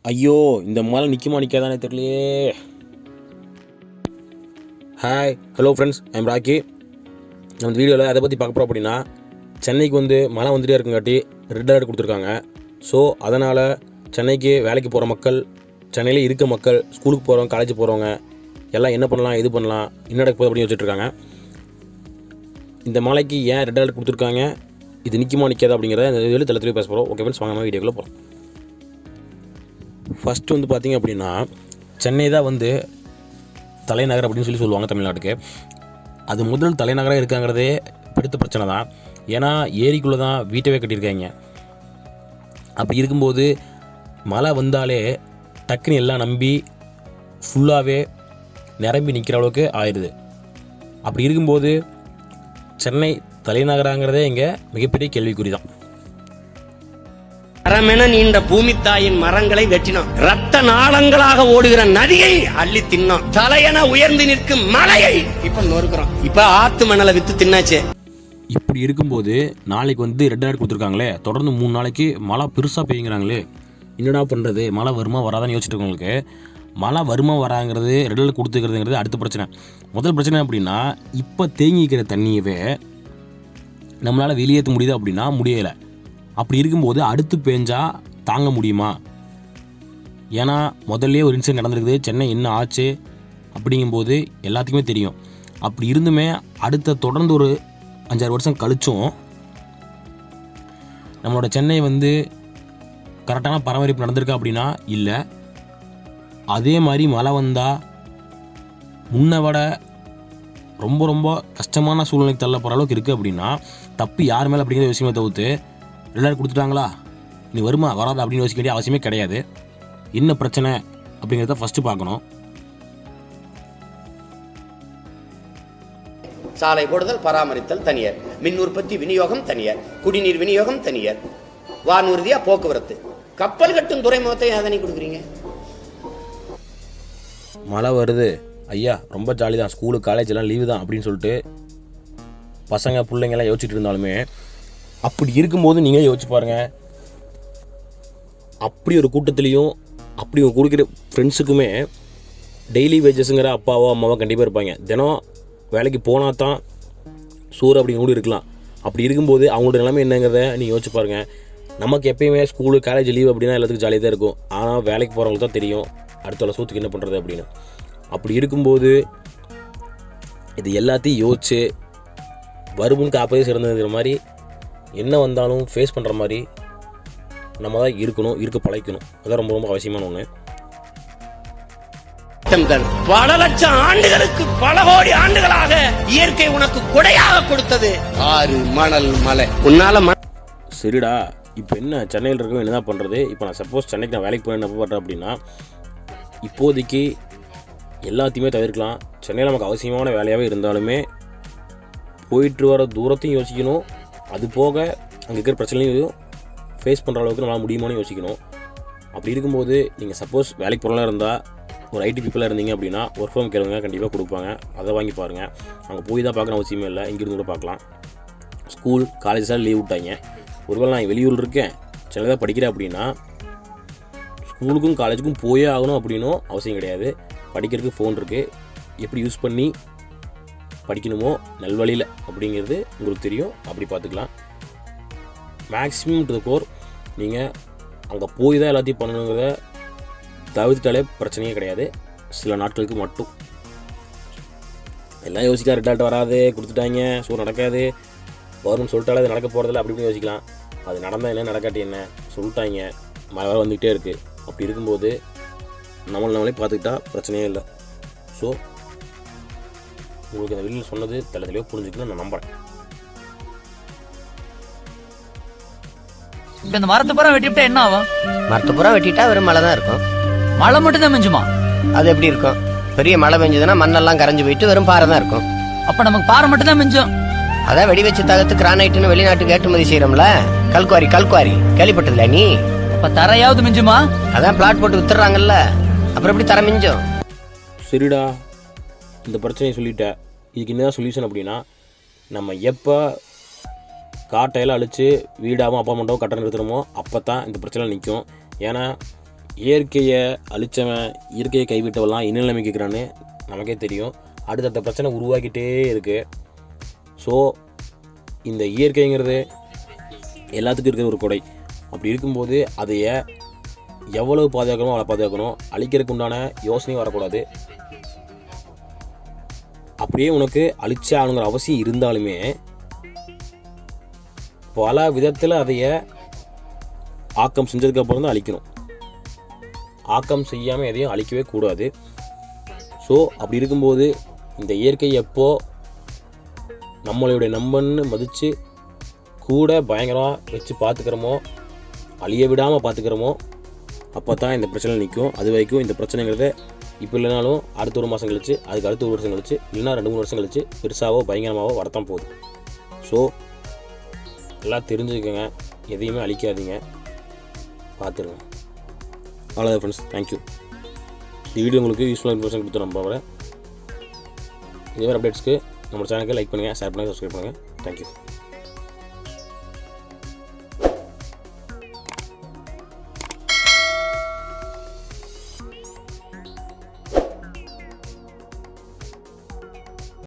ஐயோ இந்த மழை நிற்குமா நிற்காதானே தெரியலையே. Hi hello friends, I'm Rocky. நம்ம இந்த வீடியோவில் அதை பற்றி பார்க்க போகிறோம் அப்படின்னா, சென்னைக்கு மழை வந்துட்டே இருக்குங்காட்டி ரெட் அலர்ட் கொடுத்துருக்காங்க. ஸோ அதனால் சென்னைக்கு வேலைக்கு போகிற மக்கள், சென்னையில் இருக்க மக்கள், ஸ்கூலுக்கு போகிறவங்க, காலேஜ் போகிறவங்க எல்லாம் என்ன பண்ணலாம், இது பண்ணலாம், என்ன நடக்க போகுது அப்படின்னு வச்சுட்ருக்காங்க. இந்த மழைக்கு ஏன் ரெட் அலர்ட் கொடுத்துருக்காங்க, இது நிற்குமா நிற்காதா அப்படிங்கிறத இந்த வீடியோவில் தெளிவாக பேச போகிறோம். ஓகே ஃப்ரெண்ட்ஸ், வாங்க நம்ம வீடியோக்குள்ளே போகிறோம். ஃபஸ்ட்டு பார்த்திங்க அப்படின்னா, சென்னை தான் தலைநகர் அப்படின்னு சொல்லுவாங்க தமிழ்நாட்டுக்கு. அது முதல் தலைநகராக இருக்காங்கிறதே பெருத்த பிரச்சனை தான். ஏன்னா ஏரிக்குள்ளே தான் வீட்டவே கட்டியிருக்காங்க. அப்படி இருக்கும்போது மழை வந்தாலே டக்குன்னு எல்லாம் நம்பி ஃபுல்லாகவே நிரம்பி நிற்கிற அளவுக்கு ஆயிடுது. அப்படி இருக்கும்போது சென்னை தலைநகராங்கிறதே இங்கே மிகப்பெரிய கேள்விக்குறி தான். மரமென நீண்ட பூமி தாயின் மரங்களை வெட்டினோம். ரத்த நாளங்களாக ஓடுகிற நதியை அள்ளி தின்னோம். தலையென உயர்ந்து நிற்கும் மலையை இப்ப நொறுக்கிறோம். இப்ப ஆத்து மணலை வித்து தின்னாச்சே. இப்படி இருக்கும்போது நாளைக்கு ரெட் அலர்ட் கொடுத்துருக்காங்களே, தொடர்ந்து 3 நாளைக்கு மழை பெருசாக பெய்யுங்கிறாங்களே, என்னடா பண்ணுறது, மழை வருமா வராதான்னு யோசிச்சுட்டு இருக்கவங்களுக்கு மழை வருமா வராங்கிறது, ரெட் அலர்ட் கொடுத்துக்கிறதுங்கிறது அடுத்த பிரச்சனை. முதல் பிரச்சனை அப்படின்னா, இப்போ தேங்கிக்கிற தண்ணியவே நம்மளால் வெளியேற்ற முடியுது அப்படின்னா முடியலை. அப்படி இருக்கும்போது அடுத்து பேஞ்சால் தாங்க முடியுமா? ஏன்னா முதல்ல ஒரு இன்சிடென்ட் நடந்திருக்குது, சென்னை என்ன ஆச்சு அப்படிங்கும்போது எல்லாத்துக்குமே தெரியும். அப்படி இருந்துமே அடுத்த தொடர்ந்து ஒரு 5-6 வருஷம் கழிச்சும் நம்மளோட சென்னை கரெக்டான பராமரிப்பு நடந்திருக்கா அப்படின்னா இல்லை. அதே மாதிரி மழை வந்தால் முன்னை விட ரொம்ப ரொம்ப கஷ்டமான சூழ்நிலைக்கு தள்ளப்படுற அளவுக்கு இருக்குது அப்படின்னா தப்பு யார் மேலே அப்படிங்கிற விஷயமே தவிர்த்து ரெட் கொடுத்துட்டாங்களா, நீ வருமா வராதா அப்படின்னு யோசிக்க வேண்டிய அவசியமே கிடையாது. என்ன பிரச்சனை அப்படிங்கிறத ஃபஸ்ட்டு பார்க்கணும். சாலை போடுதல், பராமரித்தல் தனியார், மின் உற்பத்தி விநியோகம் தனியார், குடிநீர் விநியோகம் தனியார், வானூர்தியா போக்குவரத்து, கப்பல் கட்டும் துறைமுகத்தை அதனை கொடுக்குறீங்க. மழை வருது ஐயா, ரொம்ப ஜாலி தான், ஸ்கூலு காலேஜ் எல்லாம் லீவு தான் அப்படின்னு சொல்லிட்டு பசங்க பிள்ளைங்கெல்லாம் யோசிச்சுட்டு இருந்தாலுமே, அப்படி இருக்கும்போது நீங்கள் யோசிச்சு பாருங்கள், அப்படி ஒரு கூட்டத்துலேயும் அப்படி கொடுக்குற ஃப்ரெண்ட்ஸுக்குமே டெய்லி வேஜஸுங்கிற அப்பாவோ அம்மாவோ கண்டிப்பாக இருப்பாங்க. தினம் வேலைக்கு போனால் தான் சூறு அப்படிங்கிற கூட இருக்கலாம். அப்படி இருக்கும்போது அவங்களோட நிலைமை என்னங்கிறத நீங்கள் யோசிச்சு பாருங்கள். நமக்கு எப்பயுமே ஸ்கூலு காலேஜ் லீவ் அப்படின்னா எல்லாத்துக்கும் ஜாலியாக தான் இருக்கும். ஆனால் வேலைக்கு போகிறவங்களுக்கு தான் தெரியும் அடுத்த சூத்துக்கு என்ன பண்ணுறது அப்படின்னு. அப்படி இருக்கும்போது இது எல்லாத்தையும் யோசிச்சு வருமுன் காப்பதே சிறந்ததுங்கிற மாதிரி, என்ன வந்தாலும் ஃபேஸ் பண்ணுற மாதிரி நம்ம தான் இருக்கணும், இருக்க பழக்கணும். அதான் ரொம்ப ரொம்ப அவசியமான ஒன்று. பல லட்சம் ஆண்டுகளுக்கு, பல கோடி ஆண்டுகளாக இயற்கை உனக்கு கொடையாக கொடுத்தது ஆறு, மணல், மலை. உன்னால சரிடா, இப்போ என்ன சென்னையில் இருக்கவும் என்னதான் பண்ணுறது? இப்போ நான் சப்போஸ் சென்னைக்கு நான் வேலைக்கு போய் என்ன பண்ணுறேன் அப்படின்னா, இப்போதைக்கு எல்லாத்தையுமே தவிர்க்கலாம். சென்னையில் நமக்கு அவசியமான வேலையாகவே இருந்தாலுமே போயிட்டு வர தூரத்தையும் யோசிக்கணும். அது போக அங்கே இருக்கிற பிரச்சனையும் ஃபேஸ் பண்ணுற அளவுக்கு நம்மளால் முடியுமான்னு யோசிக்கணும். அப்படி இருக்கும்போது நீங்கள் சப்போஸ் வேலைக்கு போகிறலாம் இருந்தால், ஒரு ஐடி பீப்புளாக இருந்தீங்க அப்படின்னா ஒர்க் ஃப்ரம் கேளுங்க, கண்டிப்பாக கொடுப்பாங்க. அதை வாங்கி பாருங்கள். அங்கே போய் தான் பார்க்கணும் அவசியமே இல்லை, இங்கிருந்து கூட பார்க்கலாம். ஸ்கூல் காலேஜஸாக லீவ் விட்டாங்க. ஒருவேளை நான் வெளியூர் இருக்கேன், சென்னை தான் படிக்கிறேன் அப்படின்னா ஸ்கூலுக்கும் காலேஜுக்கும் போயே ஆகணும் அப்படின்னும் அவசியம் கிடையாது. படிக்கிறதுக்கு ஃபோன் இருக்குது, எப்படி யூஸ் பண்ணி படிக்கணுமோ நல்வழியில் அப்படிங்கிறது உங்களுக்கு தெரியும். அப்படி பார்த்துக்கலாம். மேக்ஸிமம் டு த கோர் நீங்கள் அங்கே போய் தான் எல்லாத்தையும் பண்ணணுங்கிறத தவிர்த்தாலே பிரச்சனையே கிடையாது. சில நாட்களுக்கு மட்டும் எல்லாம் யோசிக்கலாம். ரெட் அலர்ட் வராது, கொடுத்துட்டாங்க, ஸோ நடக்காது, வரும்னு சொல்லிட்டாலே அது நடக்க போகிறதில்ல அப்படி இப்படின்னு யோசிக்கலாம். அது நடந்தால் என்ன, நடக்காட்டி என்ன, சொல்லிட்டாங்க, மழை வர வந்துக்கிட்டே இருக்குது. அப்படி இருக்கும்போது நம்மளே பார்த்துக்கிட்டா பிரச்சனையே இல்லை. ஸோ உங்களுக்கு இந்த வெளியில் சொன்னது தெளிவாக புரிஞ்சுக்கணும்னு நான் நம்புறேன். இப்ப இந்த மரத்தை பூரா வெட்டிவிட்டா என்ன ஆகும்? மரத்தை பூரா வெட்டிட்டா வெறும் மழை தான் இருக்கும். மழை மட்டும் தான் மிஞ்சுமா? அது எப்படி இருக்கும்? பெரிய மழை பெஞ்சதுன்னா மண்ணெல்லாம் கரைஞ்சு போயிட்டு வெறும் பாறை தான் இருக்கும். அப்ப நமக்கு பாறை மட்டும் தான் மிஞ்சும். அதான் வெடி வச்சு தகர்த்து கிரானைட்னு வெளிநாட்டுக்கு ஏற்றுமதி செய்யறோம்ல, கல்குவாரி கேள்விப்பட்டதில்ல நீ? அப்ப தரையாவது மிஞ்சுமா? அதான் பிளாட் போட்டு வித்துறாங்கல்ல, அப்புறம் எப்படி தர மிஞ்சும்? சரிடா, இந்த பிரச்சனையை சொல்லிட்டேன். இதுக்கு என்னதான் சொல்யூஷன் அப்படின்னா, நம்ம எப்போ காட்டையெல்லாம் அழித்து வீடாகவும் அப்பார்ட்மெண்ட்டாகவும் கட்ட நிறுத்துறோமோ அப்போ தான் இந்த பிரச்சனை நிற்கும். ஏன்னா இயற்கையை அழிச்சவன் இயற்கையை கைவிட்டவெல்லாம் என்ன நிலைமைக்கு இருக்கிறான்னு நமக்கே தெரியும். அடுத்தடுத்த பிரச்சனை உருவாக்கிட்டே இருக்குது. ஸோ இந்த இயற்கைங்கிறது எல்லாத்துக்கும் இருக்கிற ஒரு கொடை. அப்படி இருக்கும்போது அதைய எவ்வளவு பாதுகாக்கணுமோ அவ்வளோ பாதுகாக்கணும். அழிக்கிறதுக்கு உண்டான யோசனையும் வரக்கூடாது. அப்படியே உனக்கு அழிச்சே ஆகணுங்கிற அவசியம் இருந்தாலுமே பல விதத்தில் அதைய ஆக்கம் செஞ்சதுக்கப்புறம் தான் அழிக்கணும். ஆக்கம் செய்யாமல் எதையும் அழிக்கவே கூடாது. ஸோ அப்படி இருக்கும்போது இந்த இயற்கை எப்போ நம்மளுடைய நம்பன்னு மதித்து கூட பயங்கரமாக வச்சு பார்த்துக்கிறோமோ, அழிய விடாமல் பார்த்துக்கிறோமோ, அப்போ தான் இந்த பிரச்சனை நிற்கும். அது வரைக்கும் இந்த பிரச்சனைங்கிறத இப்போ இல்லைனாலும் அடுத்த ஒரு மாதம் கழிச்சு, அதுக்கு அடுத்த ஒரு வருஷம் கழிச்சு, இல்லைனா 2-3 வருஷம் கழிச்சு பெருசாவோ பயங்கரமாகவோ வரத்தான் போகுது. ஸோ எல்லாம் தெரிஞ்சுக்கோங்க, எதையுமே அழிக்காதீங்க, பார்த்துருங்க. அவ்வளோதான் ஃப்ரெண்ட்ஸ், தேங்க்யூ. இந்த வீடியோ உங்களுக்கு யூஸ்ஃபுல்லாக இன்ஃபர்மேஷன் கொடுத்து நம்புறேன். இதே மாதிரி அப்டேட்ஸ்க்கு நம்ம சேனலுக்கு லைக் பண்ணுங்கள், ஷேர் பண்ணுங்கள், சப்ஸ்கிரைப் பண்ணுங்கள். தேங்க்யூ.